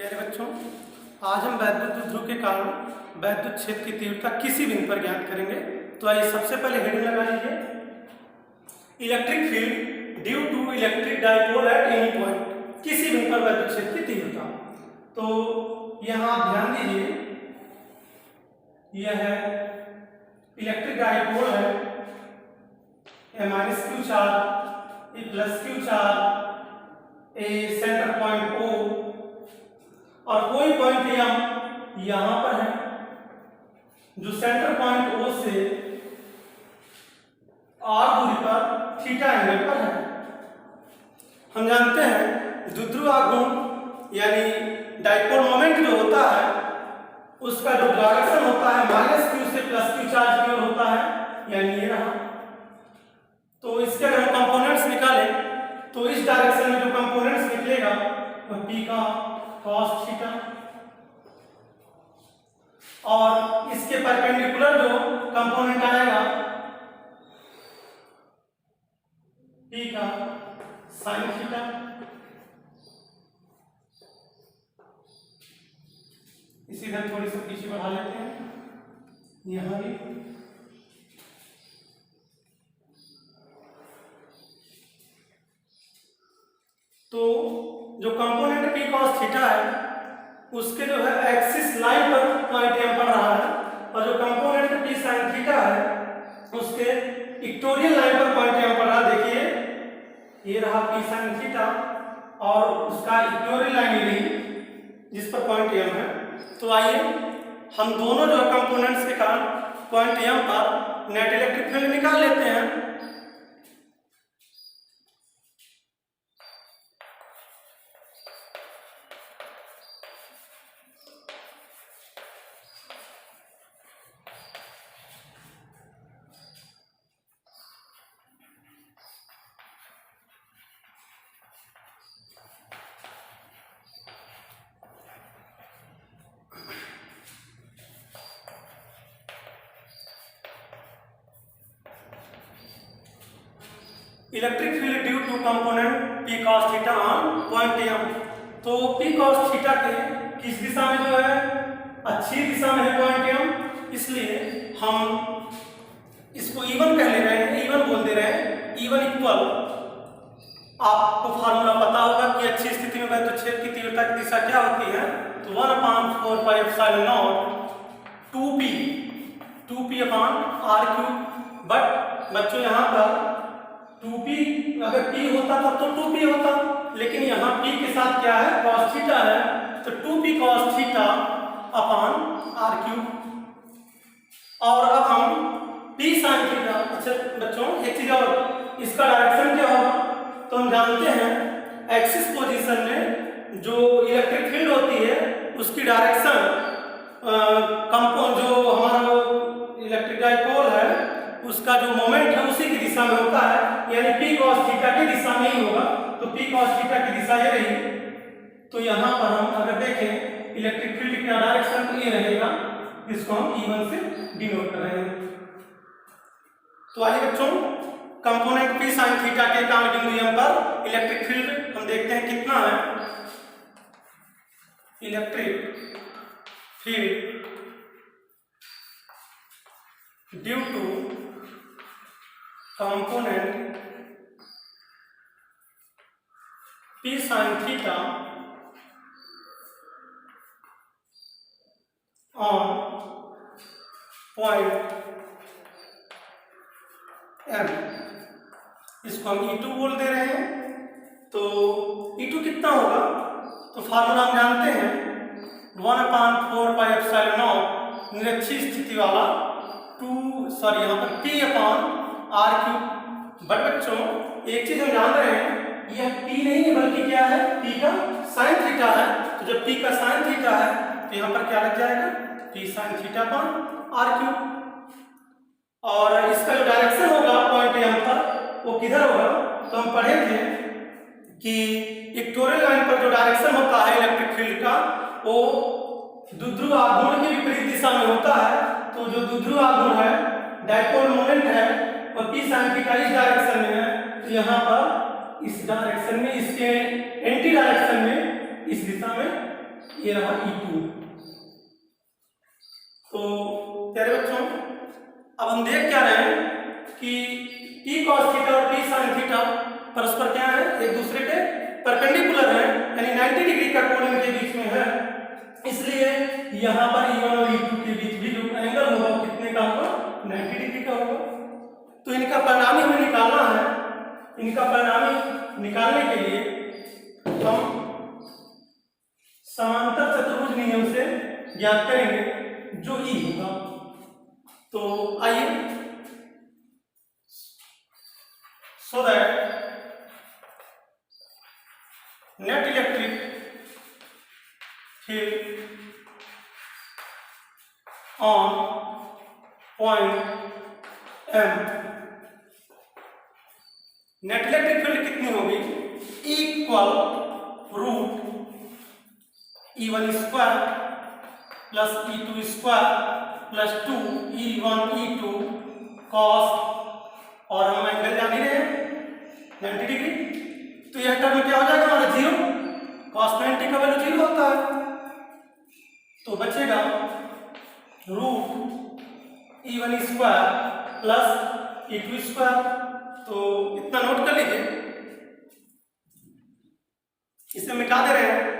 प्यारे बच्चों, आज हम वैद्युत ध्रुव के कारण वैद्युत क्षेत्र की तीव्रता किसी बिंदु पर ज्ञात करेंगे। तो आइए सबसे पहले हेडिंग लगा लीजिए, electric field due to electric dipole at any point. किसी बिंदु पर वैद्युत क्षेत्र की तीव्रता। तो यहाँ ध्यान दीजिए, यह है इलेक्ट्रिक डाइपोल है, -q चार्ज, +q चार्ज, ए सेंटर पॉइंट O और कोई पॉइंट यहां पर है जो सेंटर पॉइंट O से r दूरी पर थीटा एंगल पर है। हम जानते हैं द्विध्रुव आघूर्ण यानी डाइपोल मोमेंट जो होता है उसका जो डायरेक्शन होता है -q से +q चार्ज की ओर होता है, यानी ये रहा। तो इसके अगर हम कंपोनेंट्स निकालें तो इस डायरेक्शन में जो कंपोनेंट्स निकलेगा वह p का cos थीटा और इसके परपेंडिकुलर जो कंपोनेंट आएगा p का sin थीटा। इसी तरह थोड़ी सी पीछे बढ़ा लेते हैं, यहां भी तो जो कंपोनेंट p cos थीटा है उसके जो है एक्सिस लाइन पर पॉइंट m पड़ रहा है और जो कंपोनेंट p sin थीटा है उसके इक्वेटोरियल लाइन पर पॉइंट m पड़ रहा है। देखिए ये रहा p sin थीटा और उसका इक्वेटोरियल लाइन ये रही जिस पर पॉइंट m है। तो आइए हम दोनों जो कंपोनेंट्स के कारण पॉइंट m पर नेट इलेक्ट्रिक फील्ड निकाल लेते हैं। Electric field due to component p cos theta on point m। तो p cos थीटा के किस दिशा में जो है अच्छी दिशा में है पॉइंट m, इसलिए हम इसको E1 कह ले रहे हैं, E1 बोल दे रहे हैं। E1 इक्वल, आपको फार्मूला पता होगा कि अच्छी स्थिति में वैद्युत क्षेत्र की तीव्रता की दिशा क्या होती है, तो 1/4πε0 2p/r³। बट बच्चों यहाँ पर 2p अगर p होता तब तो 2p होता, लेकिन यहाँ p के साथ क्या है cos थीटा है, तो 2p cos theta upon r³। और अब हम p sin थीटा, अच्छा बच्चों एक चीज और, इसका डायरेक्शन क्या होगा, तो हम जानते हैं एक्सिस पोजीशन में जो इलेक्ट्रिक फील्ड होती है उसकी डायरेक्शन जो हमारा इलेक्ट्रिक डाइपोल है उसका जो मोमेंट है उसी की दिशा में होता है, यानी p cos थीटा की दिशा में ही होगा। तो p cos थीटा की दिशा ये रही। तो यहाँ पर हम अगर देखें इलेक्ट्रिक फील्ड का डायरेक्शन तो ये रहेगा, इसको हम E1 से डिनोट कर रहे हैं। तो आइए बच्चों कंपोनेंट p sin थीटा के कारण बिंदु m पर इलेक्ट्रिक फील्ड हम देखते हैं कितना है। Electric field due to component p sin theta on point m, इसको हम E2 बोल दे रहे हैं। तो E2 कितना होगा, तो फार्मूला हम जानते हैं 1/4πε0 निरक्षीय स्थिति वाला यहाँ पर p/r³। बट बच्चों एक चीज हम जान रहे हैं, यह p नहीं है बल्कि क्या है, p का sin थीटा है। तो जब p का sin थीटा है तो यहाँ पर क्या लग जाएगा, p sin थीटा पर r³। और इसका जो डायरेक्शन होगा पॉइंट m पर वो किधर होगा, तो हम पढ़े थे कि इक्वेटोरियल लाइन पर जो डायरेक्शन होता है इलेक्ट्रिक फील्ड का वो द्विध्रुव आघूर्ण के विपरीत दिशा में होता है। तो जो द्विध्रुव आघूर्ण है डाइपोल मोमेंट है वो p sin थीटा इस डायरेक्शन में है, तो यहाँ पर इस डायरेक्शन में, इसके एंटी डायरेक्शन में, इस दिशा में ये रहा E2। तो प्यारे बच्चों अब हम देख क्या रहे हैं कि P cos थीटा और P sin थीटा परस्पर क्या है, एक दूसरे के परपेंडिकुलर है, यानी 90 डिग्री का कोण इनके बीच में है। इसलिए यहाँ पर E1 और E2 के बीच भी जो एंगल होगा कितने का होगा, 90 डिग्री का होगा। तो इनका परिणामी हमें निकालना है। इनका परिणामी निकालने के लिए हम समांतर चतुर्भुज नियम से ज्ञात करेंगे जो E होगा। तो आइए, so that net electric field on point M, net electric field कितनी होगी, equal root E1 square plus E2 square plus 2 E1 E2 cos, और हम एंगल जान ही रहे हैं 90 डिग्री। तो यह टर्म क्या हो जाएगा हमारा, जीरो। कॉस 90 का वैल्यू जीरो होता है। तो बचेगा root E1 square plus E2 square. तो इतना नोट कर लीजिए, इसे मिटा दे रहे हैं।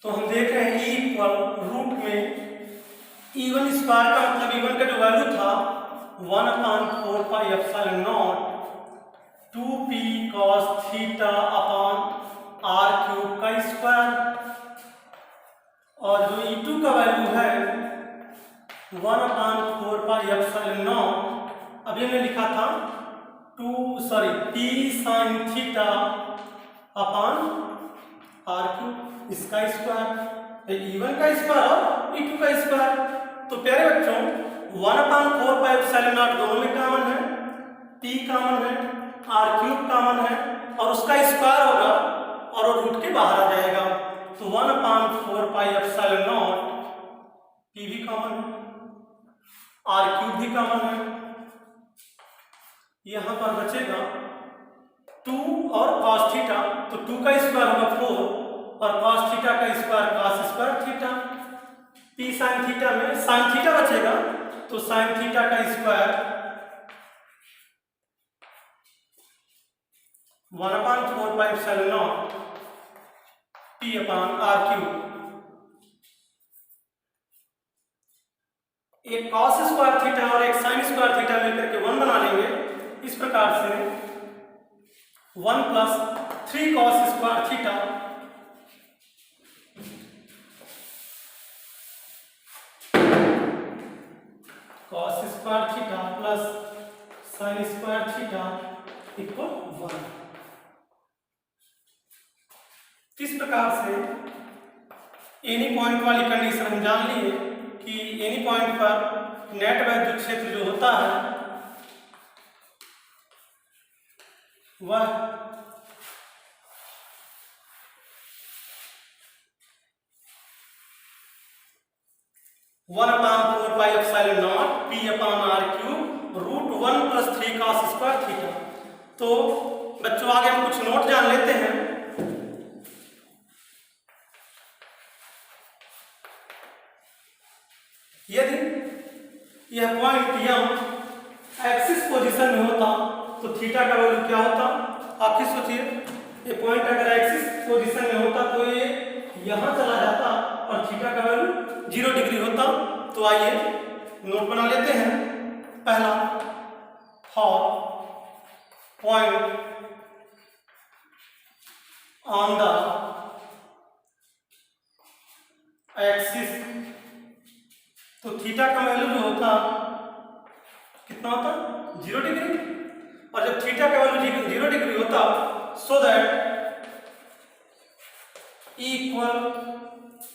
तो हम देख रहे हैं इक्वल रूट में E1 स्क्वायर का मतलब E1 का जो वैल्यू था 1/4 पाई epsilon not 2p cos theta upon r cube का स्क्वायर, और जो E2 का वैल्यू है 1/4 पाई एप्सिलॉन नॉट, अभी हमने लिखा था p sin theta upon r cube, इसका स्क्वायर, E1 का स्क्वायर और E2 का स्क्वायर। तो प्यारे बच्चों 1/4 पाई एप्सिलॉन नॉट दोनों में कॉमन है, p कॉमन है, r क्यूब कॉमन है, और उसका स्क्वायर होगा और वो रूट के बाहर आ जाएगा। तो 1/4 पाई एप्सिलॉन नॉट, p भी कॉमन है, r क्यूब भी कॉमन है। यहां पर बचेगा 2 और cos थीटा, तो 2 का स्क्वायर होगा 4 और cos थीटा का square cos square theta. p sin theta में sin थीटा बचेगा, तो sin थीटा का स्क्वायर 1/4 पाई epsilon nought p upon r cube. एक cos स्क्वायर थीटा और एक sin स्क्वायर थीटा मिलकर के 1 बना लेंगे। इस प्रकार से 1 plus 3 cos square theta cos square theta plus sin square theta equal 1। इस प्रकार से एनी पॉइंट वाली कंडीशन हम जान लिए कि एनी पॉइंट पर नेट वैद्युत क्षेत्र जो होता है वह one upon 4 pi epsilon nought p upon r cube root 1 plus 3 cos square theta. तो बच्चों आगे हम कुछ नोट जान लेते हैं। यदि यह पॉइंट यम एक्सिस पोजीशन में होता तो थीटा का वैल्यू क्या होता, आप ही सोचिए। ये पॉइंट अगर एक्सिस पोजीशन में होता तो ये यहां चला जाता और थीटा का वैल्यू 0 डिग्री होता। तो आइए नोट बना लेते हैं। पहला, for point on the axis, तो थीटा का वैल्यू जो होता कितना होता, 0 डिग्री। और जब थीटा का वैल्यू 0 डिग्री होता सो दैट इक्वल,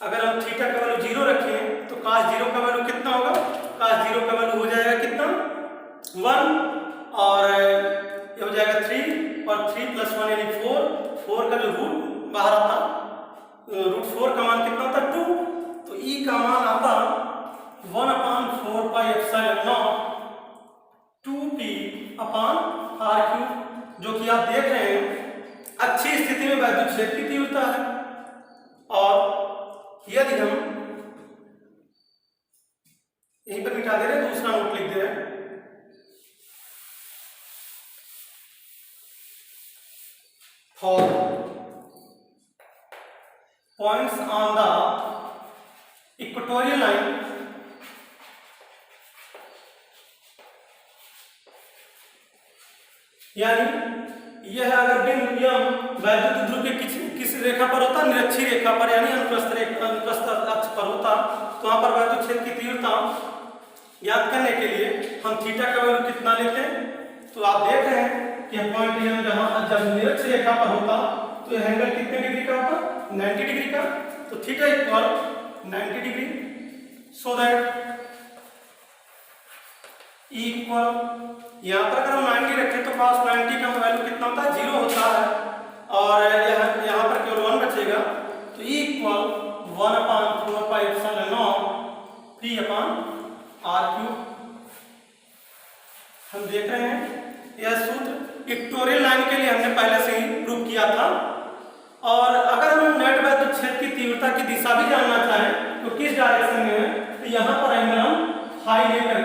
अगर हम थीटा का वैल्यू 0 रखें तो cos 0 का वैल्यू कितना होगा, cos 0 का वैल्यू हो जाएगा कितना 1, और ये हो जाएगा 3, और 3 + 1 यानी 4 का जो रूट बाहर आता, रूट 4 का मान कितना होता 2, तो ई का मान आता 1/4πε0 2p अपान r क्यूब, जो कि आप देख रहे हैं अच्छी स्थिति में वैद्युत क्षेत्र की तीव्रता है। और यदि हम यहीं पर मिटा दे रहे हैं, दूसरा नोट लिख दे रहे हैं, for points on the equatorial line यानी यह अगर बिंदु यम वैद्युत ध्रुव के किस रेखा पर होता, निरक्षीय रेखा पर यानी अनुप्रस्थ अक्ष पर होता, तो वहां पर वैद्युत क्षेत्र की तीव्रता याद करने के लिए हम थीटा का वैल्यू कितना लेते हैं। तो आप देख रहे हैं कि पॉइंट यम जहां जब निरक्षीय रेखा पर होता तो यह एंगल कितने डिग्री का होता, 90 डिग्री का। तो theta equal 90 degree, so that E equal यहाँ पर अगर हम 90 रखें तो cos 90 का वैल्यू कितना होता है, 0 होता है, और यहाँ पर केवल 1 बचेगा। तो E इक्वल 1/4πε0 p/r³। हम देख रहे हैं यह सूत्र इक्वेटोरियल लाइन के लिए हमने पहले से ही प्रूव किया था। और अगर हम नेट वैद्युत क्षेत्र की तीव्रता की दिशा भी जानना चाहें तो किस डायरेक्शन में है, तो यहाँ पर एंगल हम फाई लेकर